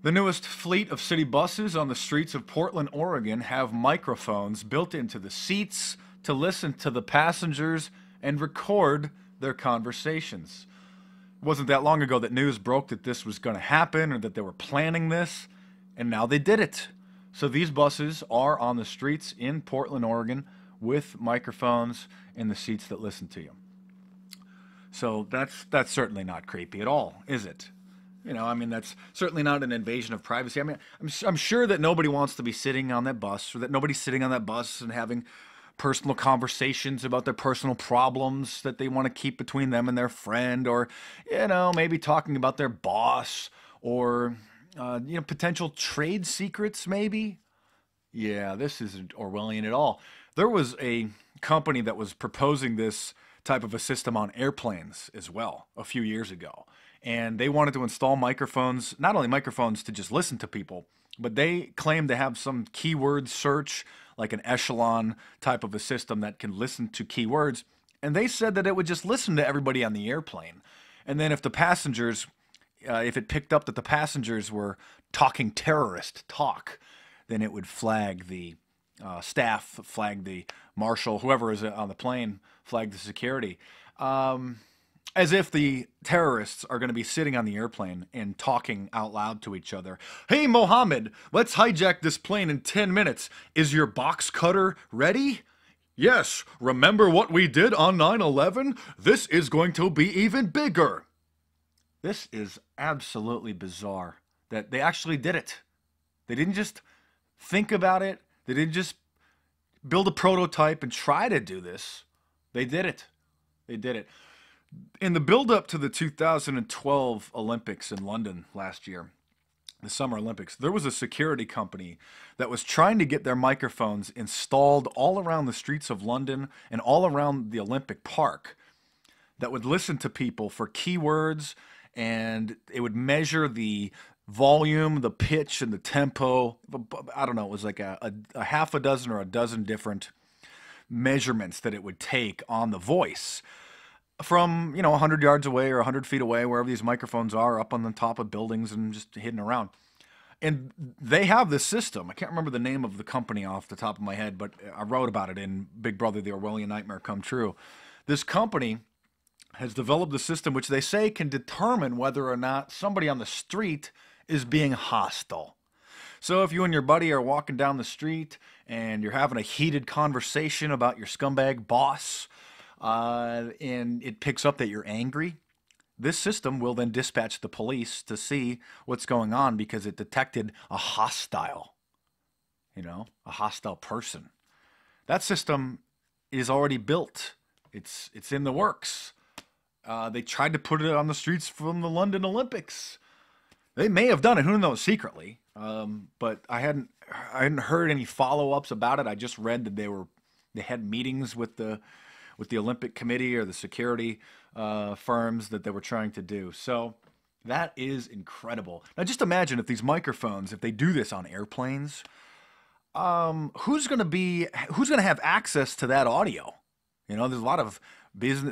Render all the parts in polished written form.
The newest fleet of city buses on the streets of Portland, Oregon have microphones built into the seats to listen to the passengers and record their conversations. It wasn't that long ago that news broke that this was going to happen or that they were planning this, and now they did it. So these buses are on the streets in Portland, Oregon with microphones in the seats that listen to you. So that's certainly not creepy at all, is it? I mean, that's certainly not an invasion of privacy. I mean, I'm sure that nobody wants to be sitting on that bus, or that nobody's sitting on that bus and having personal conversations about their personal problems that they want to keep between them and their friend, or, maybe talking about their boss, or, potential trade secrets, maybe. Yeah, this isn't Orwellian at all. There was a company that was proposing this type of a system on airplanes as well a few years ago. And they wanted to install microphones, not only microphones to just listen to people, but they claimed to have some keyword search, like an echelon type of a system that can listen to keywords. And they said that it would just listen to everybody on the airplane. And then if the passengers, if it picked up that the passengers were talking terrorist talk, then it would flag the staff, flag the marshal, whoever is on the plane, flag the security. As if the terrorists are going to be sitting on the airplane and talking out loud to each other. Hey, Mohammed, let's hijack this plane in 10 minutes. Is your box cutter ready? Yes, remember what we did on 9/11? This is going to be even bigger. This is absolutely bizarre that they actually did it. They didn't just think about it. They didn't just build a prototype and try to do this. They did it. They did it. In the build-up to the 2012 Olympics in London last year, the Summer Olympics, there was a security company that was trying to get their microphones installed all around the streets of London and all around the Olympic Park that would listen to people for keywords, and it would measure the volume, the pitch, and the tempo. I don't know, it was like a half a dozen or a dozen different measurements that it would take on the voice from 100 yards away or 100 feet away, wherever these microphones are, up on the top of buildings and just hidden around. And they have this system. I can't remember the name of the company off the top of my head, but I wrote about it in Big Brother, the Orwellian Nightmare Come True. This company has developed a system which they say can determine whether or not somebody on the street is being hostile. So if you and your buddy are walking down the street and you're having a heated conversation about your scumbag boss, and it picks up that you're angry, this system will then dispatch the police to see what's going on because it detected a hostile person. That system is already built. It's in the works. They tried to put it on the streets from the London Olympics. They may have done it, who knows, secretly. But I hadn't heard any follow-ups about it. I just read that they had meetings with the Olympic Committee or the security firms that they were trying to do. So that is incredible. Now just imagine if these microphones, if they do this on airplanes, who's going to have access to that audio? There's a lot of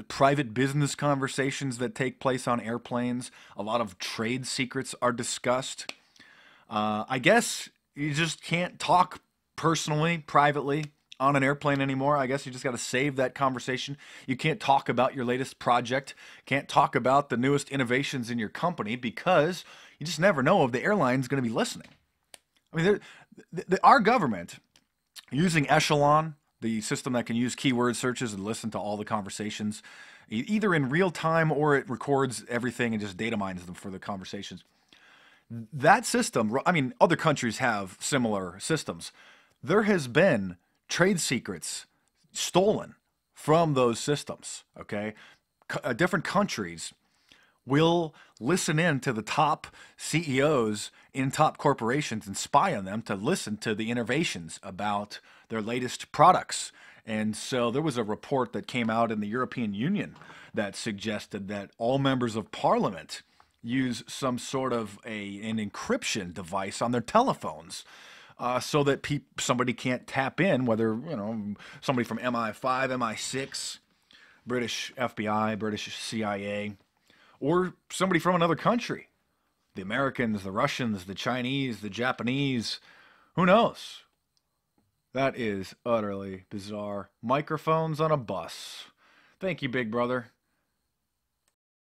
private business conversations that take place on airplanes. A lot of trade secrets are discussed. I guess you just can't talk personally, privately on an airplane anymore. I guess you just got to save that conversation. You can't talk about your latest project, can't talk about the newest innovations in your company because you just never know if the airline's going to be listening. I mean, our government, using Echelon, the system that can use keyword searches and listen to all the conversations, either in real time or it records everything and just data mines them for the conversations. That system, I mean, other countries have similar systems. There has been trade secrets stolen from those systems, okay? Different countries will listen in to the top CEOs in top corporations and spy on them to listen to the innovations about their latest products. And so there was a report that came out in the European Union that suggested that all members of parliament use some sort of an encryption device on their telephones so that somebody can't tap in, whether, somebody from MI5, MI6, British FBI, British CIA, or somebody from another country. The Americans, the Russians, the Chinese, the Japanese. Who knows? That is utterly bizarre. Microphones on a bus. Thank you, Big Brother.